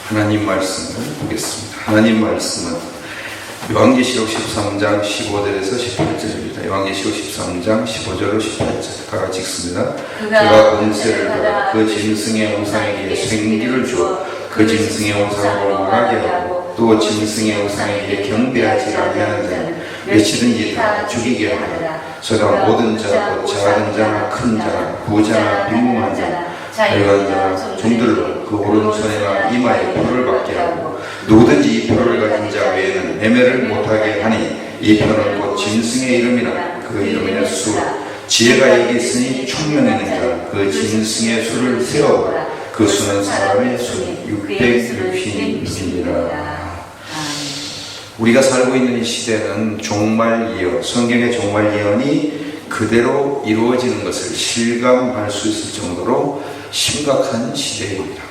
하나님 말씀을 보겠습니다. 하나님 말씀은 요한계시록 13장 15절에서 18절입니다. 요한계시록 13장 15절로 18절 다 같이 읽습니다. 그가 권세를 받아 그 짐승의 우상에게 생기를 주어 그 짐승의 우상으로 말하게 하고 또 짐승의 우상에게 경배하지 아니하는 자는 몇이든지 다 죽이게 하라. 저가 모든 자, 곧 작은 자나 큰 자나 부자나 빈궁한 자나 자유한 자나 종들로 그 오른손이나 이마에 표를 받게 하고 누구든지 이 표를 가진 자 외에는 매매를 못하게 하니 이 표는 곧 짐승의 이름이나 그 이름의 수 지혜가 여기 있으니 총명이 있는 자 그 짐승의 수를 세어보라. 그 수는 사람의 수니 666이니라. 우리가 살고 있는 이 시대는 종말 예언, 성경의 종말 예언이 그대로 이루어지는 것을 실감할 수 있을 정도로 심각한 시대입니다.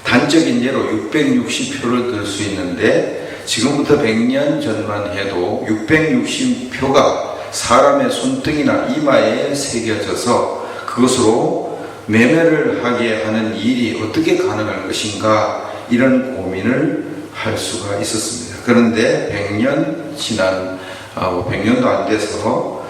단적인 예로 660표를 들 수 있는데 지금부터 100년 전만 해도 660표가 사람의 손등이나 이마에 새겨져서 그것으로 매매를 하게 하는 일이 어떻게 가능할 것인가 이런 고민을 할 수가 있었습니다. 그런데 100년 지난 100년도 안 돼서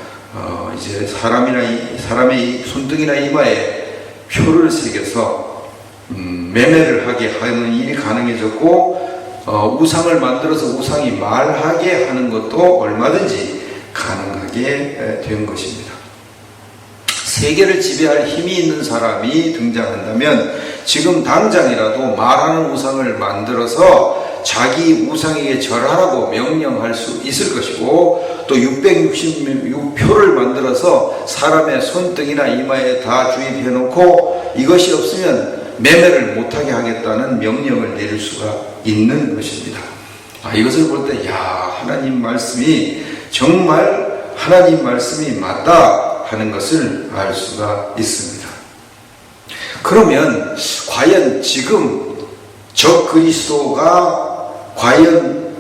이제 사람의 손등이나 이마에 표를 새겨서 매매를 하게 하는 일이 가능해졌고 우상을 만들어서 우상이 말하게 하는 것도 얼마든지 가능하게 된 것입니다. 세계를 지배할 힘이 있는 사람이 등장한다면 지금 당장이라도 말하는 우상을 만들어서 자기 우상에게 절하라고 명령할 수 있을 것이고 또 666표를 만들어서 사람의 손등이나 이마에 다 주입해 놓고 이것이 없으면 매매를 못하게 하겠다는 명령을 내릴 수가 있는 것입니다. 이것을 볼 때 하나님 말씀이 정말 하나님 말씀이 맞다 하는 것을 알 수가 있습니다. 그러면 과연 지금 저 그리스도가 과연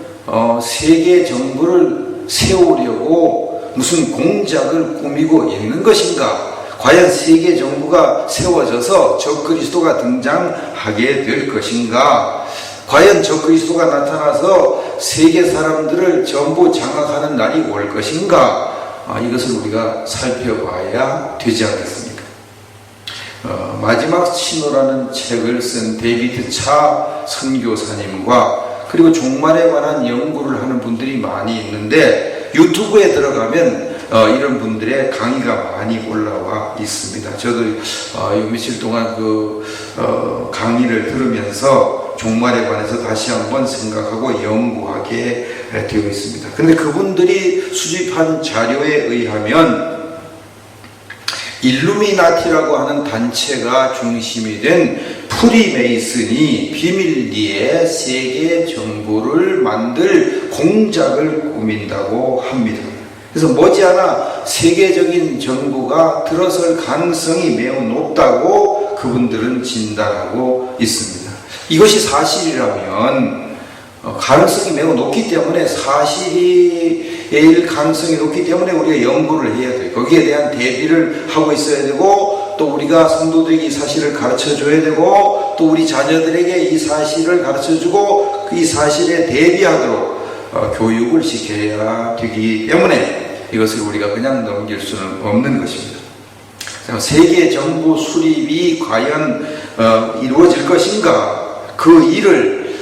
세계 정부를 세우려고 무슨 공작을 꾸미고 있는 것인가? 과연 세계 정부가 세워져서 저 그리스도가 등장하게 될 것인가? 과연 저 그리스도가 나타나서 세계 사람들을 전부 장악하는 날이 올 것인가? 이것을 우리가 살펴봐야 되지 않겠습니까? 마지막 신호라는 책을 쓴 데이비드 차 선교사님과 그리고 종말에 관한 연구를 하는 분들이 많이 있는데 유튜브에 들어가면 이런 분들의 강의가 많이 올라와 있습니다. 저도 며칠 동안 그 강의를 들으면서 종말에 관해서 다시 한번 생각하고 연구하게 되어 있습니다. 그런데 그분들이 수집한 자료에 의하면 일루미나티라고 하는 단체가 중심이 된 프리메이슨이 비밀리에 세계 정부를 만들 공작을 꾸민다고 합니다. 그래서 머지않아 세계적인 정부가 들어설 가능성이 매우 높다고 그분들은 진단하고 있습니다. 이것이 사실이라면 가능성이 매우 높기 때문에 사실일 가능성이 높기 때문에 우리가 연구를 해야 돼요. 거기에 대한 대비를 하고 있어야 되고 또 우리가 성도들에게 이 사실을 가르쳐줘야 되고 또 우리 자녀들에게 이 사실을 가르쳐주고 이 사실에 대비하도록 교육을 시켜야 되기 때문에 이것을 우리가 그냥 넘길 수는 없는 것입니다. 세계 정부 수립이 과연 이루어질 것인가? 그 일을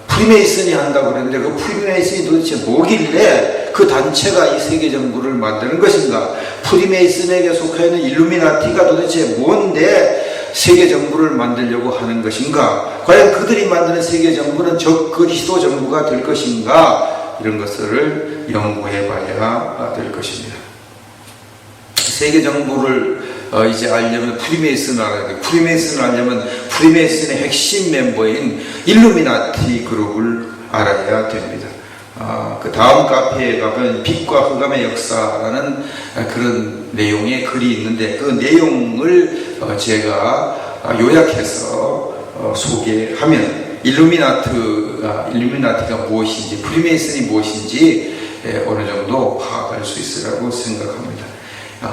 프리메이슨이 한다고 그랬는데 그 프리메이슨이 도대체 뭐길래 그 단체가 이 세계 정부를 만드는 것인가? 프리메이슨에게 속해 있는 일루미나티가 도대체 뭔데 세계 정부를 만들려고 하는 것인가? 과연 그들이 만드는 세계 정부는 저 그리스도 정부가 될 것인가? 이런 것을 연구해 봐야 될 것입니다. 세계 정부를 이제 알려면 프리메이슨을 알아야 돼요. 프리메이슨을 알려면 프리메이슨의 핵심 멤버인 일루미나티 그룹을 알아야 됩니다. 그 다음 카페에 가면 빛과 흑암의 역사라는 그런 내용의 글이 있는데 그 내용을 제가 요약해서 소개하면 일루미나티가 무엇인지 프리메이슨이 무엇인지 어느 정도 파악할 수 있으라고 생각합니다.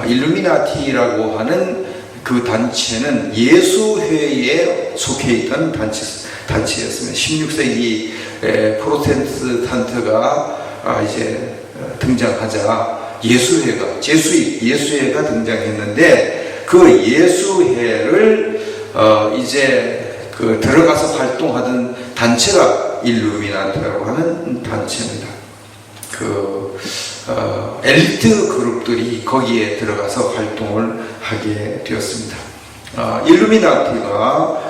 일루미나티라고 하는 그 단체는 예수회에 속해 있던 단체였습니다. 16세기 프로테스탄트가 이제 등장하자 예수회가 등장했는데, 그 예수회를 이제 들어가서 활동하던 단체가 일루미나티라고 하는 단체입니다. 엘리트 그룹들이 거기에 들어가서 활동을 하게 되었습니다. 일루미나티가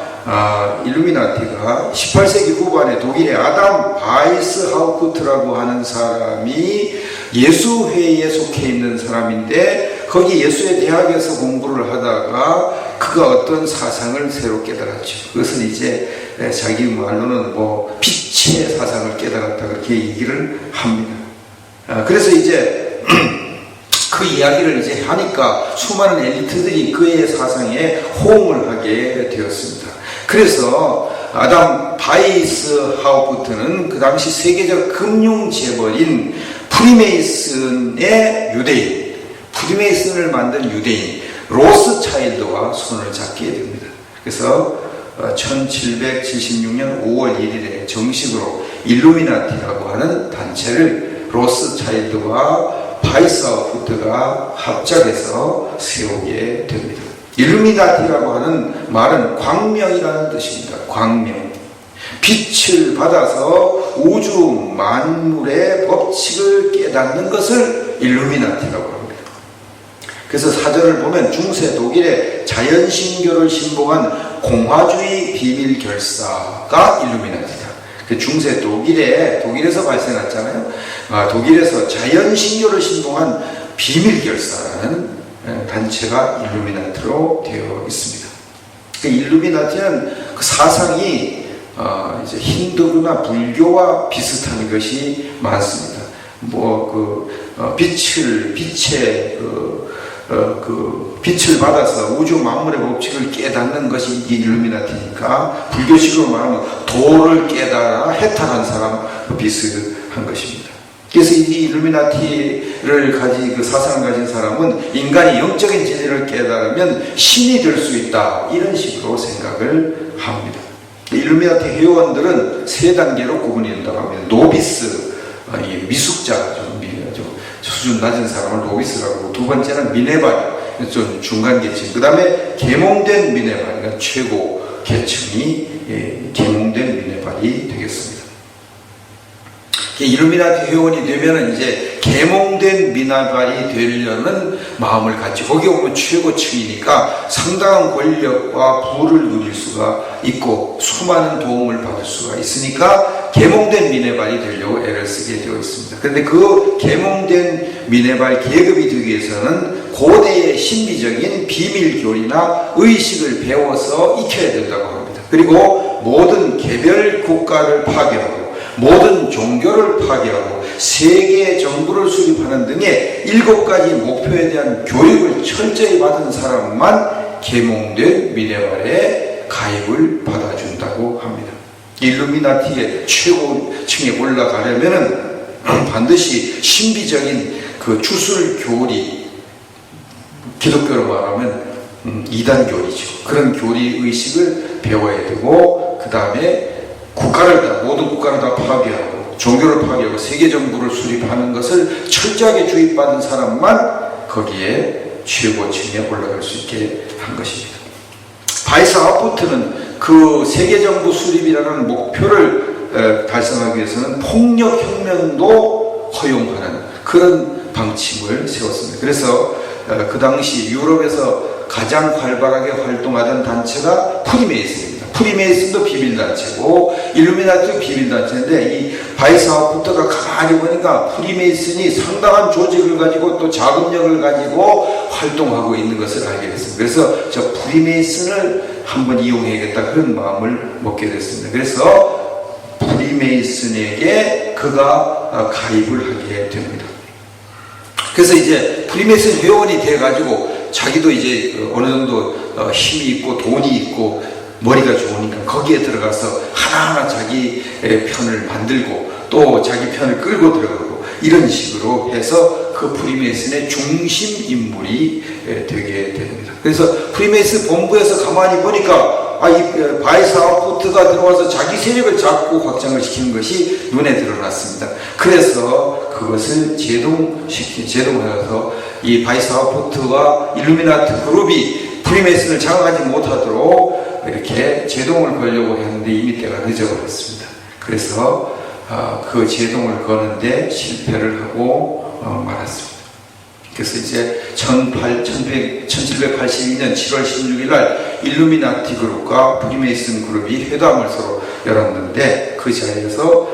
18세기 후반에 독일의 아담 바이스하우프트라고 하는 사람이 예수회에 속해 있는 사람인데, 거기 예수의 대학에서 공부를 하다가 그가 어떤 사상을 새로 깨달았죠. 그것은 이제 자기 말로는 빛의 사상을 깨달았다, 그렇게 얘기를 합니다. 그래서 이제 그 이야기를 이제 하니까 수많은 엘리트들이 그의 사상에 호응을 하게 되었습니다. 그래서 아담 바이스하우프트는 그 당시 세계적 금융 재벌인 프리메이슨을 만든 유대인 로스차일드와 손을 잡게 됩니다. 그래서 1776년 5월 1일에 정식으로 일루미나티라고 하는 단체를 로스차일드와 바이스하우프트가 합작해서 세우게 됩니다. 일루미나티라고 하는 말은 광명이라는 뜻입니다. 광명. 빛을 받아서 우주 만물의 법칙을 깨닫는 것을 일루미나티라고 합니다. 그래서 사전을 보면 중세 독일의 자연신교를 신봉한 공화주의 비밀 결사가 일루미나티다. 중세 독일에서 발생했잖아요. 독일에서 자연신교를 신봉한 비밀 결사라는 단체가 일루미나티로 되어 있습니다. 일루미나티는 그 사상이 이제 힌두교나 불교와 비슷한 것이 많습니다. 빛을 받아서 우주 만물의 법칙을 깨닫는 것이 일루미나티니까, 불교식으로 말하면 도를 깨달아 해탈한 사람 비슷한 것입니다. 그래서 이 일루미나티를 그 사상을 가진 사람은 인간이 영적인 진리를 깨달으면 신이 될 수 있다, 이런 식으로 생각을 합니다. 일루미나티 회원들은 세 단계로 구분이 된다고 합니다. 노비스, 미숙자, 좀 수준 낮은 사람을 노비스라고 하고, 두 번째는 미네발, 좀 중간 계층, 그 다음에 계몽된 미네발, 그러니까 최고 계층이 계몽된 미네발이 되겠습니다. 일루미나티 회원이 되면은 이제 계몽된 미네발이 되려는 마음을 갖지, 거기 오면 최고층이니까 상당한 권력과 부를 누릴 수가 있고 수많은 도움을 받을 수가 있으니까 계몽된 미네발이 되려고 애를 쓰게 되어 있습니다. 그런데 그 계몽된 미네발 계급이 되기 위해서는 고대의 신비적인 비밀교리나 의식을 배워서 익혀야 된다고 합니다. 그리고 모든 개별 국가를 파괴하고 모든 종교를 파괴하고 세계 정부를 수립하는 등의 7가지 목표에 대한 교육을 철저히 받은 사람만 계몽된 미네발에 가입을 받아준다고 합니다. 일루미나티의 최고층에 올라가려면 반드시 신비적인 그 주술교리, 기독교로 말하면 이단교리죠. 그런 교리 의식을 배워야 되고, 그 다음에 모든 국가를 다 파괴하고 종교를 파괴하고 세계 정부를 수립하는 것을 철저하게 주입받은 사람만 거기에 최고층에 올라갈 수 있게 한 것입니다. 바이스하우프트는 그 세계 정부 수립이라는 목표를 달성하기 위해서는 폭력혁명도 허용하는 그런 방침을 세웠습니다. 그래서 그 당시 유럽에서 가장 활발하게 활동하던 단체가 프리메이슨입니다. 프리메이슨도 비밀단체고 일루미나티도 비밀단체인데, 이 바이스하우프트가 가만히 보니까 프리메이슨이 상당한 조직을 가지고 또 자금력을 가지고 활동하고 있는 것을 알게 됐습니다. 그래서 저 프리메이슨을 한번 이용해야겠다, 그런 마음을 먹게 됐습니다. 그래서 프리메이슨에게 그가 가입을 하게 됩니다. 그래서 이제 프리메이슨 회원이 돼가지고 자기도 이제 어느 정도 힘이 있고 돈이 있고 머리가 좋으니까 거기에 들어가서 하나하나 자기 편을 만들고 또 자기 편을 끌고 들어가고 이런 식으로 해서 그 프리메이슨의 중심 인물이 되게 됩니다. 그래서 프리메이슨 본부에서 가만히 보니까 이 바이스 아웃포트가 들어와서 자기 세력을 자꾸 확장을 시키는 것이 눈에 드러났습니다. 그래서 그것을 제동해서 이 바이스 아웃포트와 일루미나트 그룹이 프리메이슨을 장악하지 못하도록 이렇게 제동을 걸려고 했는데 이미 때가 늦어버렸습니다. 그래서 그 제동을 거는데 실패를 하고 말았습니다. 그래서 이제 1782년 7월 16일 날 일루미나티 그룹과 프리메이슨 그룹이 회담을 서로 열었는데 그 자리에서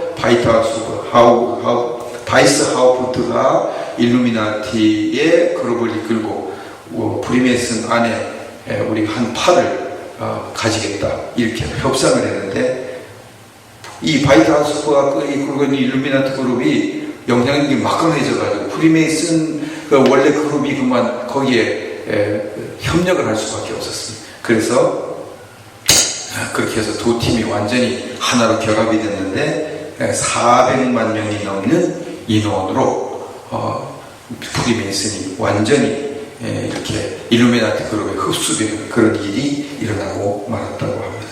바이스 하우포트가 일루미나티의 그룹을 이끌고 프리메이슨 안에 우리가 한 팔을 가지겠다 이렇게 협상을 했는데 이 바이스 하우스가 이끌고 있는 일루미나티 그룹이 영향력이 막강해져가지고 프리메이슨 원래 그룹이 그만 거기에 협력을 할 수밖에 없었습니다. 그래서 그렇게 해서 두 팀이 완전히 하나로 결합이 됐는데 400만 명이 넘는 인원으로 프리메이슨이 완전히 이렇게 일루미나티 그룹에 흡수되는 그런 일이 일어나고 말았다고 합니다.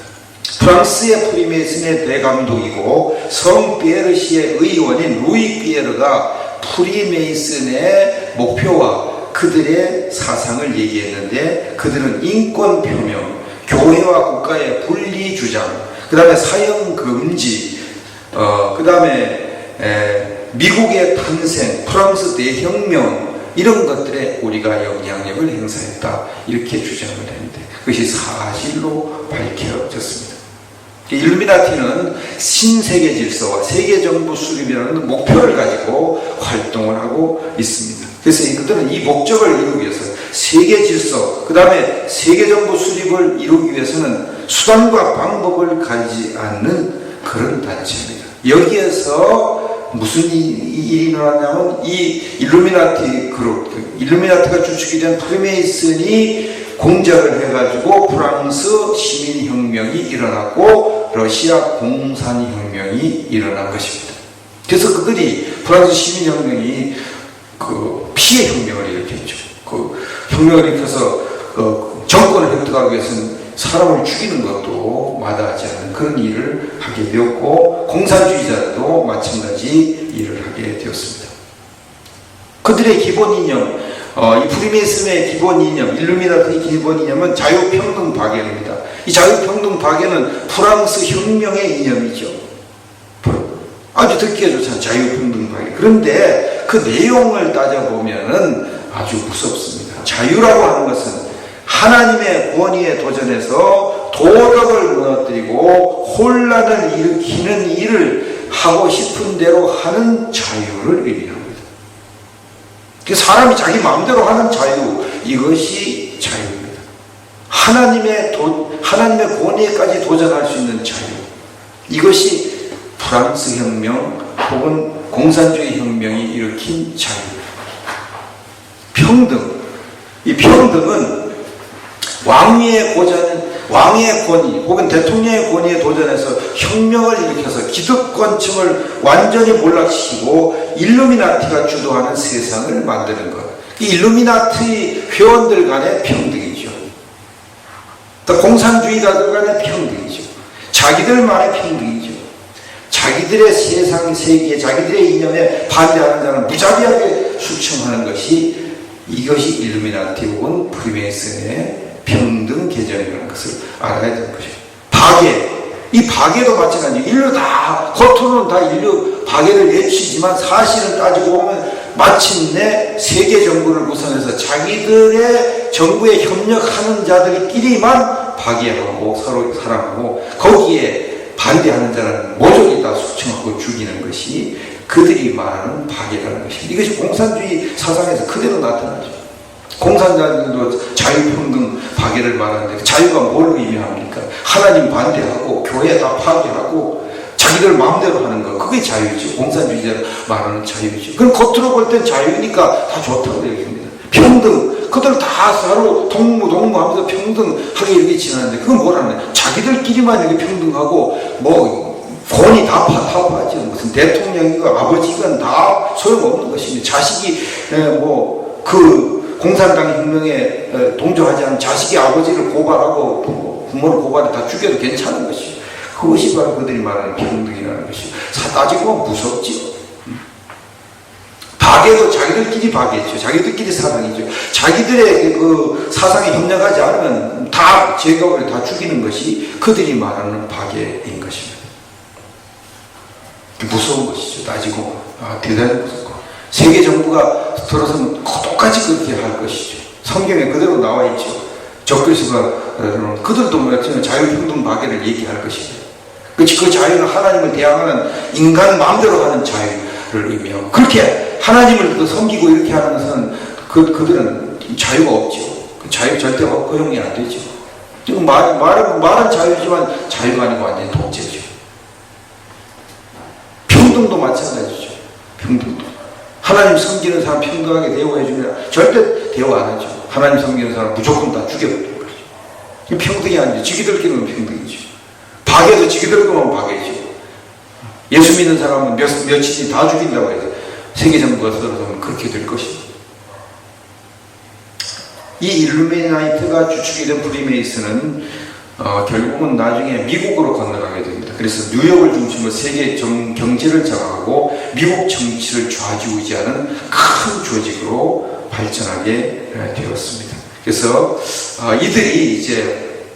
프랑스의 프리메이슨의 대감독이고 성 피에르시의 의원인 루이 피에르가 프리메이슨의 목표와 그들의 사상을 얘기했는데 그들은 인권 표명, 교회와 국가의 분리 주장, 그 다음에 사형 금지, 그 다음에 미국의 탄생, 프랑스 대혁명 이런 것들에 우리가 영향력을 행사했다 이렇게 주장을 했는데 그것이 사실로 밝혀졌습니다. 일루미나티는 신세계 질서와 세계정부 수립이라는 목표를 가지고 활동을 하고 있습니다. 그래서 그들은 이 목적을 이루기 위해서 세계 질서, 그 다음에 세계정부 수립을 이루기 위해서는 수단과 방법을 가지지 않는 그런 단체입니다. 여기에서 무슨 일이 일어나냐면 이 일루미나티 그룹, 일루미나티가 주축이 된 프리메이슨이 공작을 해가지고 프랑스 시민혁명이 일어났고 러시아 공산혁명이 일어난 것입니다. 그래서 그들이 프랑스 시민혁명이 그 피해 혁명을 일으켰죠. 그 혁명을 일으켜서 정권을 획득하기 위해서는 사람을 죽이는 것도 마다하지 않는 그런 일을 하게 되었고 공산주의자도 마찬가지 일을 하게 되었습니다. 그들의 기본 이념, 이 프리메이슨의 기본 이념, 일루미나티의 기본 이념은 자유평등 박애입니다. 이 자유평등 박애는 프랑스 혁명의 이념이죠. 아주 듣기가 좋잖아요. 자유평등 박애. 그런데 그 내용을 따져보면은 아주 무섭습니다. 자유라고 하는 것은 하나님의 권위에 도전해서 도덕을 무너뜨리고 혼란을 일으키는 일을 하고 싶은 대로 하는 자유를 의미합니다. 사람이 자기 마음대로 하는 자유, 이것이 자유입니다. 하나님의 권위에까지 도전할 수 있는 자유, 이것이 프랑스 혁명 혹은 공산주의 혁명이 일으킨 자유입니다. 평등, 이 평등은 왕의 권위 혹은 대통령의 권위에 도전해서 혁명을 일으켜서 기득권층을 완전히 몰락시키고 일루미나티가 주도하는 세상을 만드는 것. 이 일루미나티 회원들 간의 평등이죠. 또 공산주의자들 간의 평등이죠. 자기들만의 평등이죠. 자기들의 세상 세계에 자기들의 이념에 반대하는 자는 무자비하게 숙청하는 것이 이것이 일루미나티 혹은 프리메이슨의 평등 개념이라는 것을 알아야 되는 것이죠. 박애, 이 박애도 마찬가지예요. 인류 다 겉으로는 다 인류 박애를 외치지만 사실을 따지고 보면 마침내 세계 정부를 구성해서 자기들의 정부에 협력하는 자들끼리만 박애하고 서로 사랑하고 거기에 반대하는 자는 모조리 다 숙청하고 죽이는 것이 그들이 말하는 박애라는 것입니다. 이것이 공산주의 사상에서 그대로 나타나죠. 공산자들도 자유평등 박애를 말하는데 자유가 뭘 의미합니까? 하나님 반대하고 교회 다 파괴하고 자기들 마음대로 하는 거, 그게 자유죠. 공산주의자 말하는 자유죠. 그럼 겉으로 볼 땐 자유니까 다 좋다고 얘기합니다. 평등, 그들 다 서로 동무하면서 평등하게 이렇게 지내는데 그건 뭐라는 거예요? 자기들끼리만 이렇게 평등하고 뭐 본이 다 파타파죠. 무슨 대통령이고 아버지건 다 소용없는 것입니다. 자식이 그 공산당 혁명에 동조하지 않은 자식이 아버지를 고발하고 부모를 고발해 다 죽여도 괜찮은 것이죠. 그것이 바로 그들이 말하는 평등이라는 것이죠. 따지고 보면 무섭죠. 박해도 자기들끼리 박해죠. 자기들끼리 사랑이죠. 자기들의 그 사상에 협력하지 않으면 다 제거를 다 죽이는 것이 그들이 말하는 박해인 것입니다. 무서운 것이죠. 따지고 대단히 무섭고 세계 정부가 들어서면 똑같이 그렇게 할 것이죠. 성경에 그대로 나와 있죠. 적그리스도가 그들도 마찬가지로 자유평등 박해를 얘기할 것이죠. 그 자유는 하나님을 대항하는 인간 마음대로 하는 자유를 의미하고 그렇게 하나님을 섬기고 이렇게 하는 것은 그들은 자유가 없죠. 그 자유 절대 허용이 안 되죠. 지금 말은 자유지만 자유가 아니고 완전히 독재죠. 평등도 마찬가지죠. 평등도. 하나님 섬기는 사람 평등하게 대우해 주면 절대 대우 안 하죠. 하나님 섬기는 사람 무조건 다 죽여버리는 거죠. 평등이 아니죠. 지기들끼리는 평등이죠. 박해도 지기들끼리는 박해죠. 예수 믿는 사람은 며칠이 다 죽인다고 해서 세계 정부가 들어서면 그렇게 될 것입니다. 이 일루미나이트가 주축이 된 프리메이슨은 결국은 나중에 미국으로 건너가게 됩니다. 그래서 뉴욕을 중심으로 세계 경제를 장악하고 미국 정치를 좌지우지하는 큰 조직으로 발전하게 되었습니다. 그래서 이들이 이제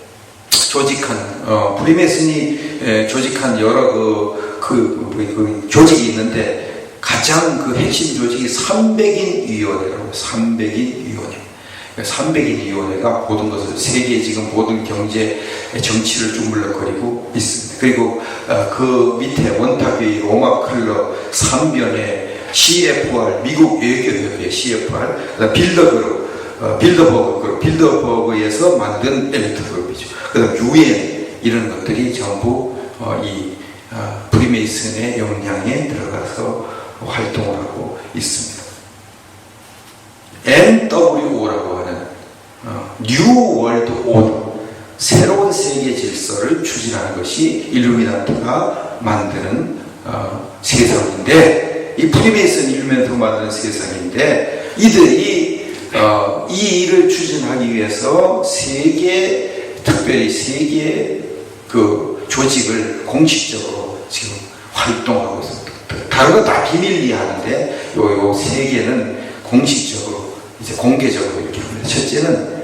조직한 프리메이슨이 조직한 여러 그 조직이 있는데 가장 그 핵심 조직이 300인 위원회라고 300인 위원회. 300인 위원회가 모든 것을 세계 지금 모든 경제 정치를 주물럭거리고 있습니다. 그리고 그 밑에 원탁의 로마 클럽 3변의 CFR 미국 외교협회 CFR 그다음 빌더버그에서 만든 엘리트 그룹이죠. 그다음 UN 이런 것들이 전부 이 프리메이슨의 영향에 들어가서 활동을 하고 있습니다. NWO라고 하는 뉴 월드 오더 새로운 세계 질서를 추진하는 것이 일루미나트가 만드는 세상인데 이 프리메이슨 일루미나트가 만드는 세상인데 이들이 이 일을 추진하기 위해서 특별히 세계 그 조직을 공식적으로 지금 활동하고 있습니다. 다른 건 다 비밀리 하는데 요 세 개는 공식적으로 이제 공개적으로 이렇게 합니다. 첫째는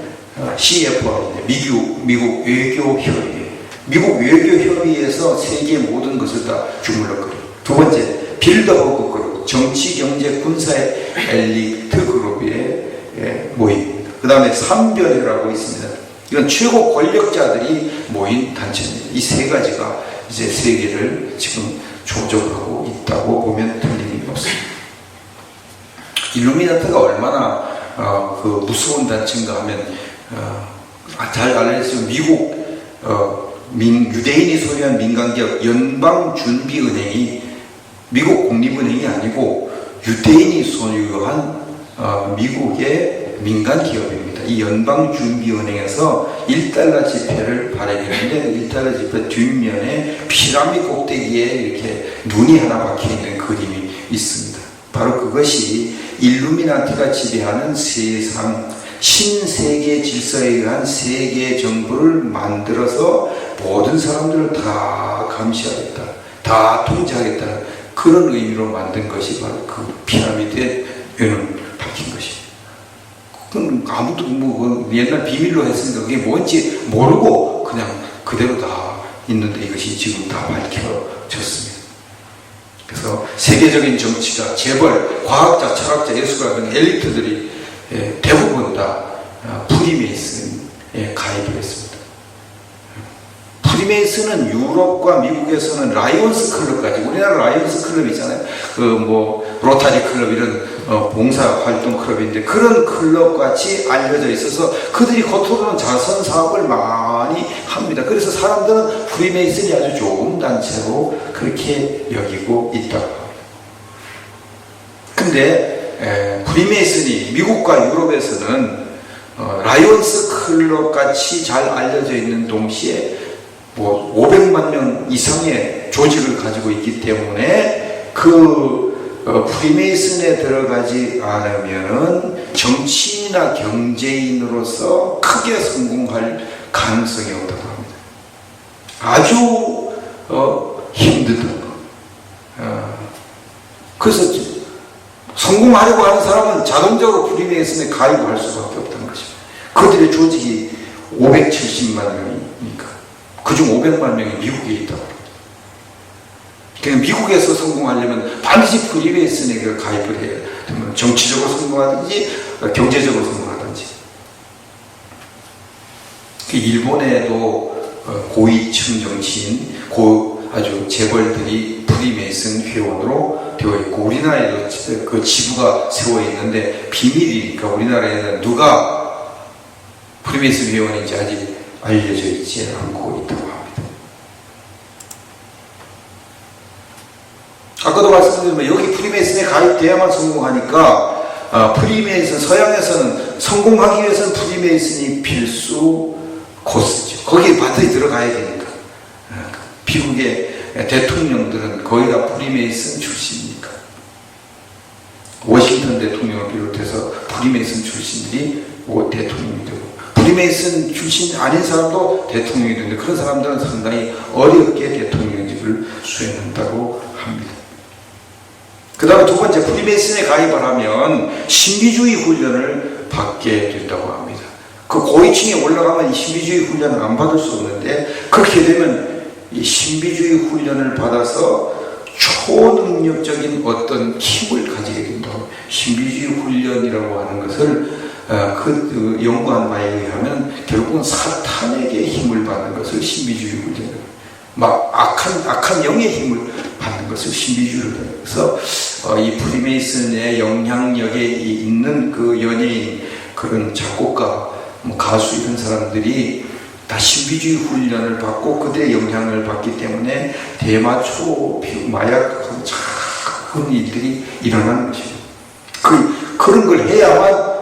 CFR 미국 외교협의 미국 외교협의에서 세계 모든 것을 다 주물럭거려. 두 번째 빌더버그 그룹 정치 경제 군사의 엘리트 그룹의 모임입니다. 그 다음에 3변회라고 있습니다. 이건 최고 권력자들이 모인 단체입니다. 이 세 가지가 이제 세계를 지금 조정하고 있다고 보면 틀림이 없습니다. 일루미나트가 얼마나 그 무서운 단체인가 하면 잘 알려져 미국 유대인이 소유한 민간기업 연방준비은행이 미국 국립은행이 아니고 유대인이 소유한 미국의 민간기업입니다. 이 연방준비은행에서 1달러 지폐를 발행했는데 1달러 지폐 뒷면에 피라미드 꼭대기에 이렇게 눈이 하나 박혀있는 그림이 있습니다. 바로 그것이 일루미나티가 지배하는 세상 신세계 질서에 의한 세계 정부를 만들어서 모든 사람들을 다 감시하겠다, 다 통제하겠다는 그런 의미로 만든 것이 바로 그 피라미드에 눈을 박힌 것입니다. 그건 아무도 옛날 비밀로 했으니까 그게 뭔지 모르고 그냥 그대로 다 있는데 이것이 지금 다 밝혀졌습니다. 그래서 세계적인 정치가 재벌, 과학자, 철학자, 예술가 등 엘리트들이 대부분 다 프리메이슨에 가입을 했습니다. 프리메이슨은 유럽과 미국에서는 라이온스 클럽까지, 우리나라 라이온스 클럽 있잖아요. 로타리 클럽 이런 봉사활동 클럽인데 그런 클럽 같이 알려져 있어서 그들이 겉으로는 자선 사업을 많이 합니다. 그래서 사람들은 프리메이슨이 아주 좋은 단체로 그렇게 여기고 있다고 합니다. 근데 프리메이슨이 미국과 유럽에서는 라이온스 클럽 같이 잘 알려져 있는 동시에 500만 500만 명 이상의 조직을 가지고 있기 때문에 프리메이슨에 들어가지 않으면은 정치인이나 경제인으로서 크게 성공할 가능성이 없다고 합니다. 아주 힘들다. 그래서 성공하려고 하는 사람은 자동적으로 프리메이슨에 가입할 수밖에 없다는 것입니다. 그들의 조직이 570만 명이니까 그중 500만 명이 미국에 있다고. 그러니까 미국에서 성공하려면 반드시 프리메이슨에 가입을 해야 되면 정치적으로 성공하든지 경제적으로 성공하든지. 일본에도 고위층 정치인, 아주 재벌들이 프리메이슨 회원으로 되어 있고, 우리나라에도 그 지부가 세워 있는데 비밀이니까 우리나라에는 누가 프리메이슨 회원인지 아직 알려져 있지 않고 있다고 합니다. 아까도 말씀드렸지만 여기 프리메이슨에 가입돼야만 성공하니까 프리메이슨, 서양에서는 성공하기 위해서는 프리메이슨이 필수 코스죠. 거기에 반드시 들어가야 되니까. 미국의 대통령들은 거의 다 프리메이슨 출신이니까. 워싱턴 대통령을 비롯해서 프리메이슨 출신들이 대통령이 되고, 프리메이슨 출신 아닌 사람도 대통령이 되는데, 그런 사람들은 상당히 어렵게 대통령직을 수행한다고 합니다. 그 다음에 두 번째, 프리메이슨에 가입을 하면 신비주의 훈련을 받게 된다고 합니다. 그 고위층에 올라가면 이 신비주의 훈련을 안 받을 수 없는데, 그렇게 되면 이 신비주의 훈련을 받아서 초능력적인 어떤 힘을 가지게 된다고. 신비주의 훈련이라고 하는 것을 연구한 바에 의하면 결국은 사탄에게 힘을 받는 것을 신비주의 훈련이라고. 막 악한 영의 힘을 받는 것을 신비주의로. 그래서 이 프리메이슨의 영향력에 있는 그 연예인, 그런 작곡가, 가수 이런 사람들이 다 신비주의 훈련을 받고 그들의 영향을 받기 때문에 대마초, 마약하고 작은 일들이 일어나는 것입니다. 그런 걸 해야만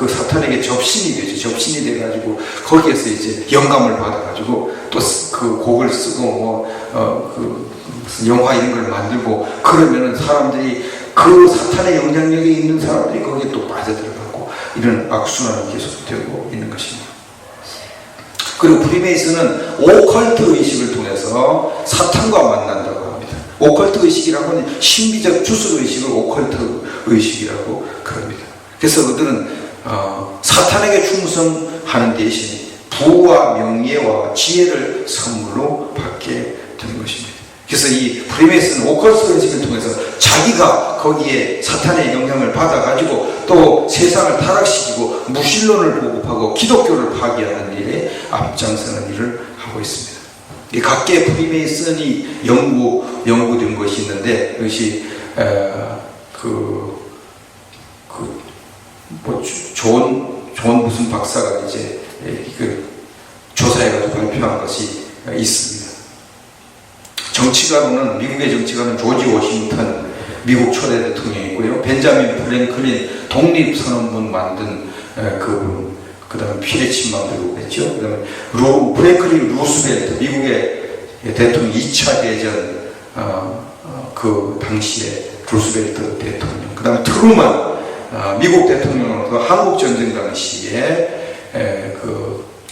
사탄에게 접신이 되죠. 접신이 돼가지고 거기에서 이제 영감을 받아가지고 또 그 곡을 쓰고 무슨 영화 이런 걸 만들고, 그러면은 사람들이 그 사탄의 영향력에 있는 사람들이 거기에 또 빠져들어가고 이런 악순환이 계속되고 있는 것입니다. 그리고 프리메이슨은 오컬트 의식을 통해서 사탄과 만난다고 합니다. 오컬트 의식이라는 건 신비적 주술 의식을 오컬트 의식이라고 그럽니다. 그래서 그들은 사탄에게 충성하는 대신 부와 명예와 지혜를 선물로 받게 되는 것입니다. 그래서 이 프리메이슨은 오컬트 의식을 통해서 자기가 거기에 사탄의 영향을 받아가지고 또 세상을 타락시키고 무신론을 보급하고 기독교를 파괴하는 일에 앞장서는 일을 하고 있습니다. 이 각계 프리메이슨이 연구된 것이 있는데, 그것이 존 무슨 박사가 이제 조사해가지고 발표한 것이 있습니다. 정치가로는, 미국의 정치가는 조지 워싱턴 미국 초대 대통령이고요. 벤자민 프랭클린 독립선언문 만든 그분, 그 다음에 피레친 만들고 그랬죠. 그 다음에 프랭클린 루스벨트, 미국의 대통령 2차 대전 그 당시에 루스벨트 대통령, 그 다음에 트루먼 미국 대통령으로서 한국전쟁 당시에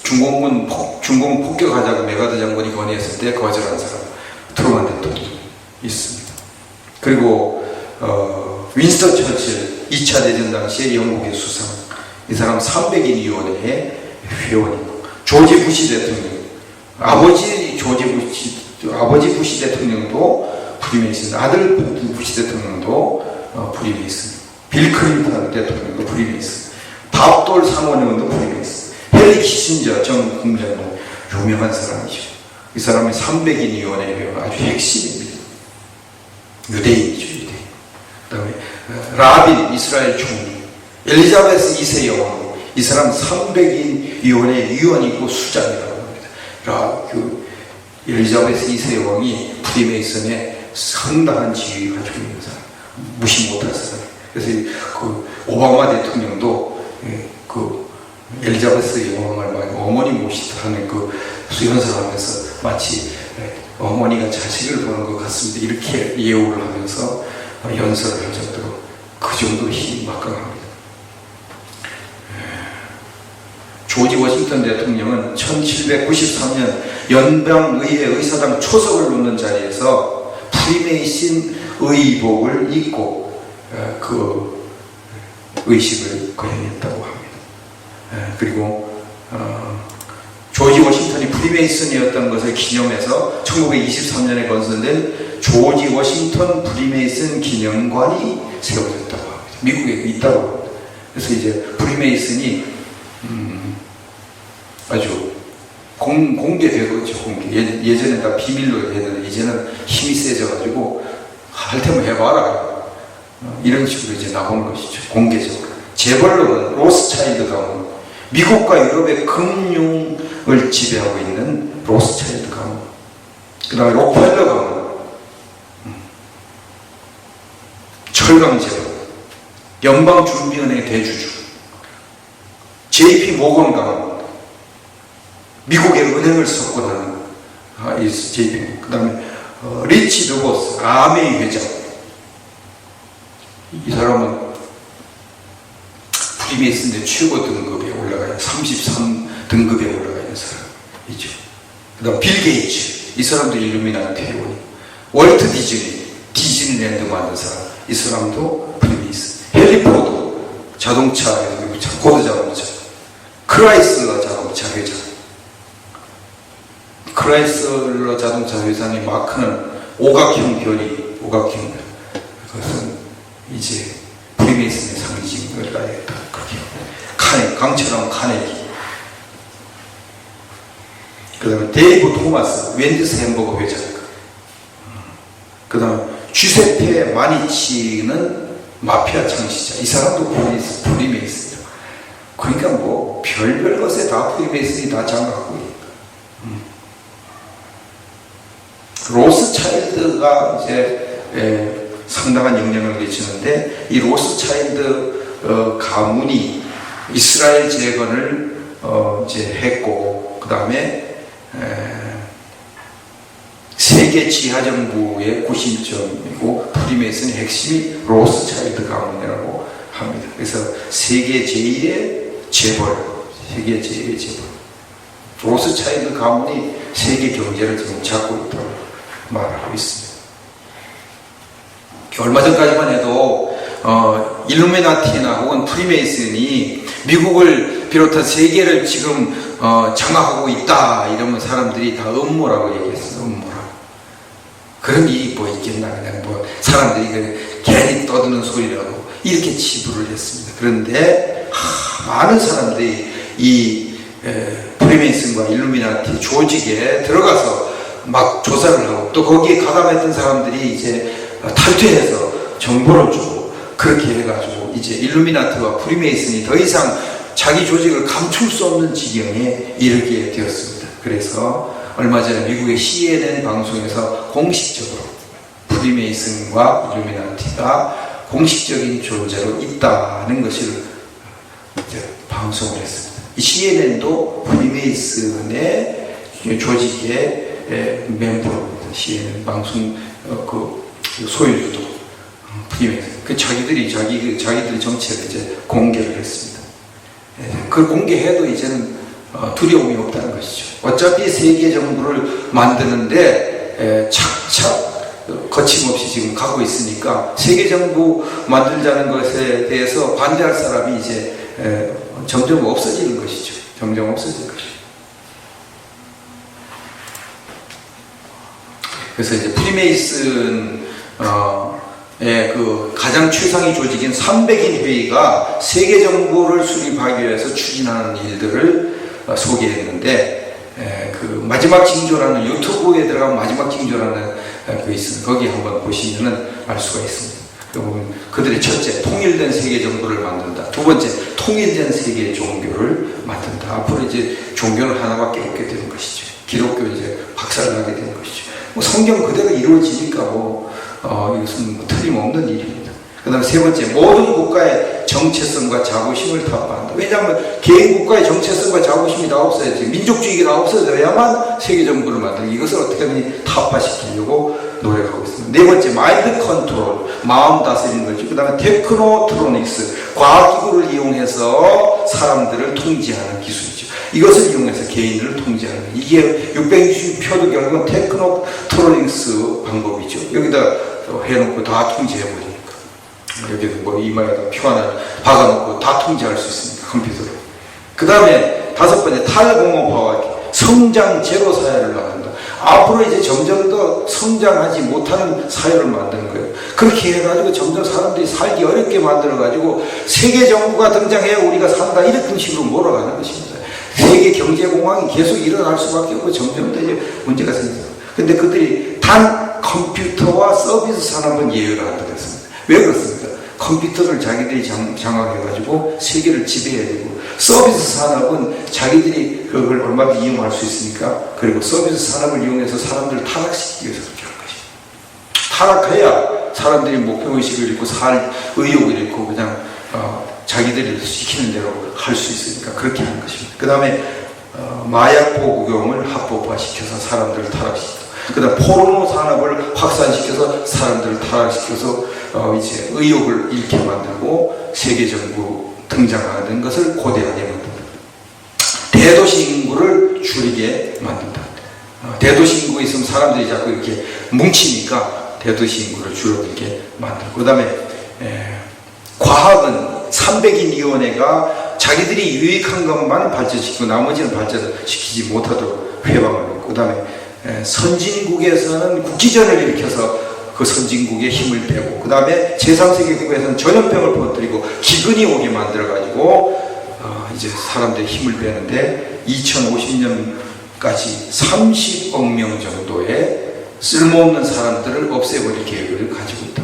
중공군 폭격하자고 메가드 장군이 건의했을 때 거절한 사람 트루먼 대통령이 있습니다. 그리고 윈스턴 처칠 2차 대전 당시에 영국의 수상, 이 사람 300인 위원회의 회원이고, 조지 부시 대통령, 아버지 부시 대통령도 프리메이슨, 아들 부시 대통령도 프리메이슨, 빌 클린턴 대통령도 프리메이슨, 밥돌 상원의원도 프리메이슨, 헨리 키신저 전 국무장관 유명한 사람이죠. 이 사람이 300인 위원회의 회원, 아주 핵심입니다. 유대인이죠, 유대인. 그 다음에 라빈 이스라엘 총리, 엘리자베스 2세 여왕, 이 사람 300인 위원회 위원이고 수장이라고 합니다. 엘리자베스 2세 여왕이 프리메이슨에 상당한 지위를 가지고 있는 사람, 무시 못할 사람. 그래서 오바마 대통령도 엘리자베스 여왕을 어머니 모시다는 박수 연설하면서 마치 어머니가 자식을 보는 것 같습니다. 이렇게 예우를 하면서 연설을 할 정도로 그 정도로 힘이 막강합니다. 조지 워싱턴 대통령은 1793년 연방의회 의사당 초석을 놓는 자리에서 프리메이슨 의복을 입고 그 의식을 거행했다고 합니다. 그리고 조지 워싱턴이 프리메이슨이었던 것을 기념해서 1923년에 건설된 조지 워싱턴 프리메이슨 기념관이 세워졌다고 합니다. 미국에 있다고 합니다. 그래서 이제 프리메이슨이 아주 공개되었죠. 예전에 다 비밀로 했는데 이제는 힘이 세져가지고 할 테면 해봐라 이런 식으로 이제 나오는 것이죠. 공개적으로. 재벌로는 로스차일드 가문, 미국과 유럽의 금융을 지배하고 있는 로스차일드 가문, 그 다음에 록펠러 가문, 철강재벌, 연방준비은행의 대주주, JP 모건 가문, 미국의 은행을 석권하는 JP, 그 다음에 리치 드보스, 아메이 회장. 이 사람은 프리메이슨의 최고 등급에 올라가요. 33등급에 올라가 있는 사람이죠. 그 다음 빌 게이츠, 이 사람도 일루미나티 회원이고, 월트 디즈니랜드 만든 사람, 이 사람도 프리메이슨. 헨리 포드, 자동차, 고드 자동차, 크라이슬러 자동차 회장. 크라이슬러 자동차 회장의 마크는 오각형 별이, 오각형 별. 그것은 이제 프리메이슨의 상징을 알겠다. 그렇게. 강철왕 카네기. 그 다음에 데이브 토마스, 웬디스 햄버거 회장. 그 다음에 주세페 마니치는 마피아 창시자. 이 사람도 프리메이슨이다. 그러니까 뭐 별별 것에 다 프리메이슨이 다 장악하고 있다. 로스차일드가 이제 상당한 영향을 미치는데, 이 로스차일드 가문이 이스라엘 재건을 이제 했고, 그 다음에 세계 지하정부의 구심점이고, 프리메이슨의 핵심이 로스차일드 가문이라고 합니다. 그래서 세계 제1의 재벌, 세계 제1의 재벌, 로스차일드 가문이 세계 경제를 지금 잡고 있다고 말하고 있습니다. 얼마 전까지만 해도 일루미나티나 혹은 프리메이슨이 미국을 비롯한 세계를 지금 장악하고 있다 이러면 사람들이 다 음모라고 얘기했어요. 음모라고. 그런 일이 뭐 있겠나, 그냥 뭐 사람들이 괜히 떠드는 소리라고 이렇게 치부를 했습니다. 그런데 많은 사람들이 이 프리메이슨과 일루미나티 조직에 들어가서 막 조사를 하고, 또 거기에 가담했던 사람들이 이제 탈퇴해서 정보를 주고, 그렇게 해가지고 이제 일루미나티와 프리메이슨이 더 이상 자기 조직을 감출 수 없는 지경에 이르게 되었습니다. 그래서 얼마 전에 미국의 CNN 방송에서 공식적으로 프리메이슨과 일루미나티가 공식적인 존재로 있다는 것을 이제 방송을 했습니다. 이 CNN도 프리메이슨의 조직의 멤버입니다. CNN 방송 그 소유주도 프리메이슨. 그 자기들이 정체를 이제 공개를 했습니다. 그 공개해도 이제는 두려움이 없다는 것이죠. 어차피 세계 정부를 만드는데 착착 거침없이 지금 가고 있으니까 세계 정부 만들자는 것에 대해서 반대할 사람이 이제 점점 없어지는 것이죠. 점점 없어지는 것이죠. 그래서 이제 프리메이슨 그 가장 최상위 조직인 300인 회의가 세계 정보를 수립하기 위해서 추진하는 일들을 소개했는데, 그 마지막 징조라는 유튜브에 들어가면 마지막 징조라는 그 있습니다. 거기 한번 보시면은 알 수가 있습니다. 보면 그들의 첫째, 통일된 세계 정부를 만든다. 두 번째, 통일된 세계 종교를 만든다. 앞으로 이제 종교는 하나밖에 없게 되는 것이죠. 기독교 이제 박살나게 되는 것이죠. 뭐 성경 그대로 이루어지니까 이것은 뭐 틀림없는 일입니다. 그 다음에 세 번째, 모든 국가의 정체성과 자부심을 타파한다. 왜냐하면 개인 국가의 정체성과 자부심이 다 없어야지, 민족주의가 다 없어져야만 세계정부를 만들고, 이것을 어떻게 하면 타파시키려고 노력하고 있습니다. 네 번째, 마인드 컨트롤, 마음 다스리는 거죠. 그 다음에 테크노트로닉스, 과학기구를 이용해서 사람들을 통제하는 기술이죠. 이것을 이용해서 개인을 통제하는, 이게 660표도 결국은 테크노트로닉스 방법이죠. 여기다 해놓고 다 통제해버리니까. 여기도 뭐 이마에다 표 하나 박아놓고 다 통제할 수 있습니다, 컴퓨터로. 그 다음에 다섯 번째, 탈공업화와 성장 제로 사회를 만든다. 앞으로 이제 점점 더 성장하지 못하는 사회를 만드는 거예요. 그렇게 해가지고 점점 사람들이 살기 어렵게 만들어가지고 세계 정부가 등장해야 우리가 산다, 이런 식으로 몰아가는 것입니다. 세계 경제공황이 계속 일어날 수밖에 없고 점점 더 이제 문제가 생깁니다. 근데 그들이 단 컴퓨터와 서비스 산업은 예외로 한다고 했습니다. 왜 그렇습니까? 컴퓨터를 자기들이 장악해가지고 세계를 지배해야 되고, 서비스 산업은 자기들이 그걸 얼마든지 이용할 수 있으니까, 그리고 서비스 산업을 이용해서 사람들을 타락시키기 위해서 그렇게 하는 것입니다. 타락해야 사람들이 목표의식을 잃고 살 의욕을 잃고 그냥 자기들이 시키는 대로 할 수 있으니까 그렇게 하는 것입니다. 그 다음에 마약 보급용을 합법화시켜서 사람들을 타락시키고, 그 다음 포르노 산업을 확산시켜서 사람들을 타락시켜서 이제 의욕을 잃게 만들고 세계정부 등장하는 것을 고대하게 만든다. 대도시 인구를 줄이게 만든다. 대도시 인구가 있으면 사람들이 자꾸 이렇게 뭉치니까 대도시 인구를 줄어들게 만들고, 그 다음에 과학은 300인 위원회가 자기들이 유익한 것만 발전시키고 나머지는 발전시키지 못하도록 회방하고, 그 다음에 선진국에서는 국기전을 일으켜서 그 선진국의 힘을 빼고, 그 다음에 제3세계국에서는 전염병을 퍼뜨리고 기근이 오게 만들어가지고 이제 사람들의 힘을 빼는데 2050년까지 30억 명 정도의 쓸모없는 사람들을 없애버릴 계획을 가지고 있다.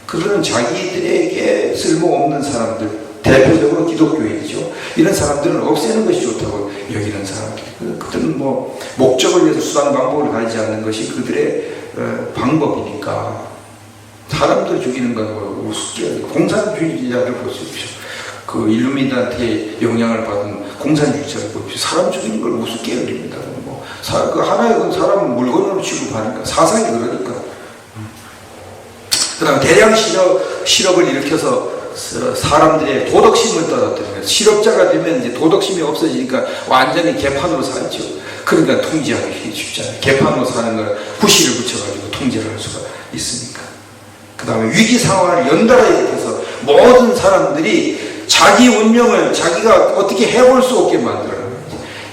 그들은 자기들에게 쓸모없는 사람들, 대표적으로 기독교인이죠. 이런 사람들은 없애는 것이 좋다고 여기는 사람들. 그들은 뭐 목적을 위해서 수단 방법을 가리지 않는 것이 그들의 방법이니까. 사람들 죽이는 건 뭐 우습게, 공산주의자를 보십시오. 그 일루미나한테 영향을 받은 공산주의자를 보십시오. 사람 죽이는 걸 우습게 여깁니다. 뭐 그 하나의 사람은 물건으로 취급하니까, 사상이 그러니까. 그 다음에 대량 실업을 일으켜서 사람들의 도덕심을 떨어뜨리면서, 실업자가 되면 이제 도덕심이 없어지니까 완전히 개판으로 살죠. 그러니까 통제하기 쉽지 않아요. 개판으로 사는 걸 구실을 붙여가지고 통제를 할 수가 있으니까. 그 다음에 위기 상황을 연달아 일으켜서 모든 사람들이 자기 운명을 자기가 어떻게 해볼 수 없게 만들어요.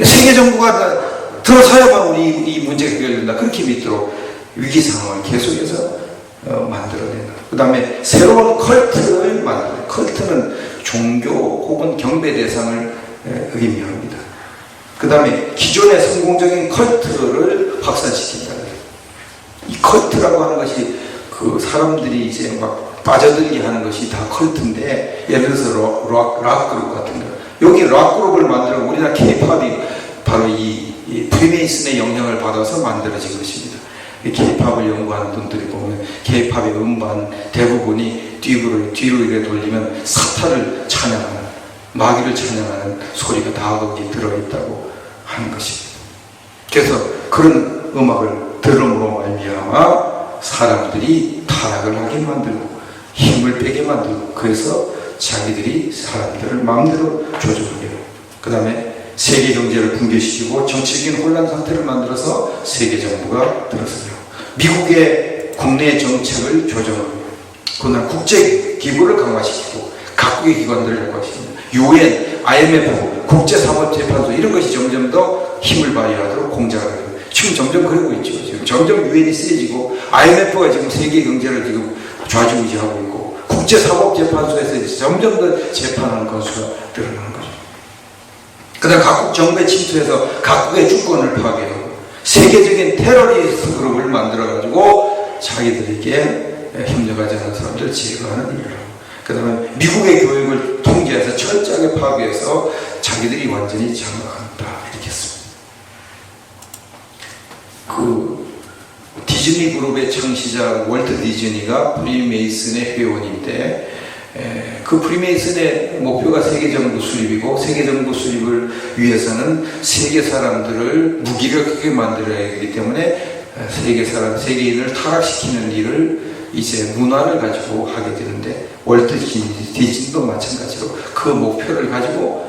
세계 정부가 들어서야만 우리 이 문제가 해결된다, 그렇게 믿도록 위기 상황을 계속해서 만들어낸다. 그 다음에 새로운 컬트를 만들어요. 컬트는 종교 혹은 경배 대상을 의미합니다. 그 다음에 기존의 성공적인 컬트를 확산시킨다. 이 컬트라고 하는 것이 그 사람들이 이제 막 빠져들게 하는 것이 다 컬트인데, 예를 들어서 락 그룹 같은 거. 여기 락 그룹을 만들어 우리나라 K-팝이 바로 이 프리메이슨의 영향을 받아서 만들어진 것입니다. K-팝을 연구하는 분들이 보면 K-팝의 음반 대부분이 뒤로 이렇게 돌리면 사탄을 찬양하는, 마귀를 찬양하는 소리가 다 거기에 들어있다고 하는 것입니다. 그래서 그런 음악을 들음으로 말미암아 사람들이 타락을 하게 만들고 힘을 빼게 만들고, 그래서 자기들이 사람들을 마음대로 조종하게 해요. 그 다음에 세계 경제를 붕괴시키고 정치적인 혼란 상태를 만들어서 세계 정부가 들어서요. 미국의 국내 정책을 조정하고, 그다음 국제 기구를 강화시키고 각국의 기관들을 강화시킵니다. UN, IMF, 국제사법재판소, 이런 것이 점점 더 힘을 발휘하도록 공작을 해요. 지금 점점 그러고 있죠. 지금 점점 UN이 세지고 IMF가 지금 세계 경제를 지금 좌지우지하고 있고, 국제사법재판소에서 점점 더 재판하는 건수가 늘어나는 거죠. 그 다음 각국 정부에 침투해서 각국의 주권을 파괴하고 세계적인 테러리스트 그룹을 만들어가지고 자기들에게 협력하지 않는 사람들을 제거하는 일을 하고, 그 다음에 미국의 교육을 통제해서 철저하게 파괴해서 자기들이 완전히 장악한다, 이렇게 했습니다. 그 디즈니 그룹의 창시자 월트 디즈니가 프리메이슨의 회원인데, 그 프리메이슨의 목표가 세계정부 수립이고, 세계정부 수립을 위해서는 세계 사람들을 무기력하게 만들어야 하기 때문에 세계인을 타락시키는 일을 이제 문화를 가지고 하게 되는데, 월트 디즈니도 마찬가지로 그 목표를 가지고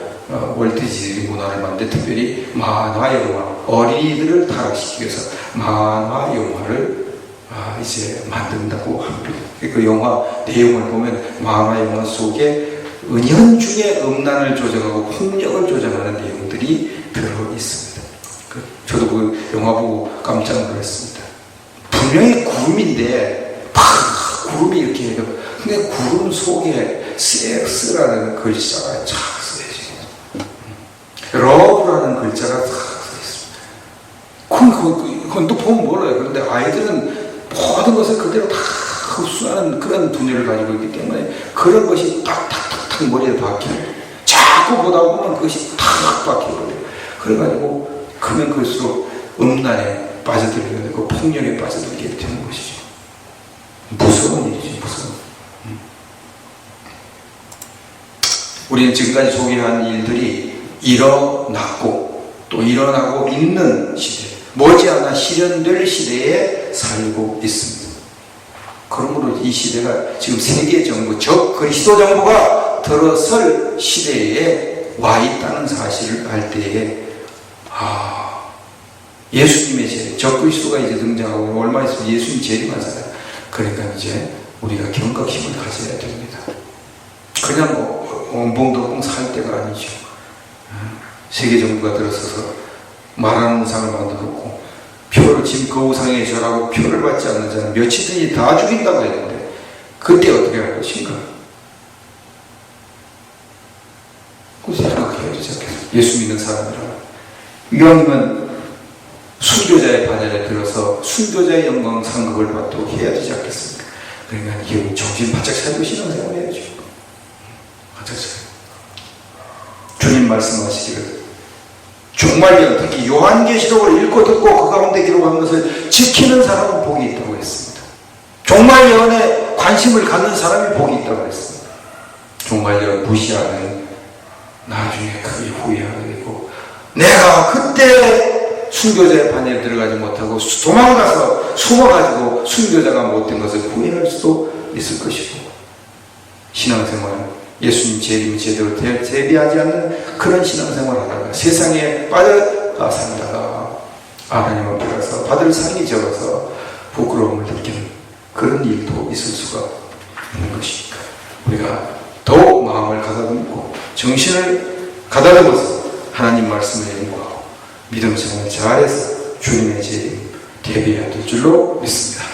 월트 디즈니 문화를 만든, 특별히 만화 영화, 어린이들을 타락시키기 위해서 만화 영화를 이제 만든다고 합니다. 그 영화 내용을 보면 만화 영화 속에 은연중에 음란을 조장하고 폭력을 조장하는 내용들이 들어 있습니다. 저도 그 영화 보고 깜짝 놀랐습니다. 분명히 구름인데 구름이 이렇게 해요. 근데 구름 속에 섹스라는 글자가 착 써있어요. 러브라는 글자가 탁 써있습니다. 그건 또 보면 몰라요. 그런데 아이들은 모든 것을 그대로 다 흡수하는 그런 두뇌를 가지고 있기 때문에 그런 것이 탁탁탁탁 머리에 박혀요. 자꾸 보다 보면 그것이 탁 박혀버려요. 그래가지고 크면 클수록 음란에 빠져들게 되고 폭력에 빠져들게 되는 것이죠. 무서운 일이죠. 무서운. 우리는 지금까지 소개한 일들이 일어났고 또 일어나고 있는 시대, 머지않아 실현될 시대에 살고 있습니다. 그러므로 이 시대가 지금 세계 정부, 즉 그리스도 정부가 들어설 시대에 와 있다는 사실을 알 때에 예수님의 재림, 적 그리스도가 이제 등장하고 얼마 있으면 예수님 재림하잖아요. 그러니까 이제 우리가 경각심을 가져야 됩니다. 그냥 엉벙덩벙 살 때가 아니죠. 세계 정부가 들어서서 말하는 우상을 만들었고, 표를 지금 그 우상에 절하고 표를 받지 않는 자는 며칠든지 다 죽인다고 했는데 그때 어떻게 할 것인가? 그 생각해야 되지 않겠어요? 예수 믿는 사람이라. 이왕이면 순교자의 반열에 들어서 순교자의 영광 상급을 받도록 해야 되지 않겠습니까? 그러니까 이게 정신 바짝 차리고 신앙생활 해야죠. 바짝 차리고. 주님 말씀하시기를 종말년, 특히 요한계시록을 읽고 듣고 그 가운데 기록한 것을 지키는 사람은 복이 있다고 했습니다. 종말년에 관심을 갖는 사람이 복이 있다고 했습니다. 종말년 무시하는 나중에 크게 후회하게 되고, 내가 그때 순교자의 반열에 들어가지 못하고 도망가서 숨어가지고 순교자가 못된 것을 후회할 수도 있을 것이고, 신앙생활 예수님 재림 제대로 대비하지 않는 그런 신앙생활을 하다가 세상에 빠져 산다가 하나님 앞에 가서 받을 상이 적어서 부끄러움을 느끼는 그런 일도 있을 수가 있는 것이니까 우리가 더욱 마음을 가다듬고 정신을 가다듬어서 하나님 말씀을 연구하고 믿음 생활을 잘해서 주님의 재림 대비해야 될 줄로 믿습니다.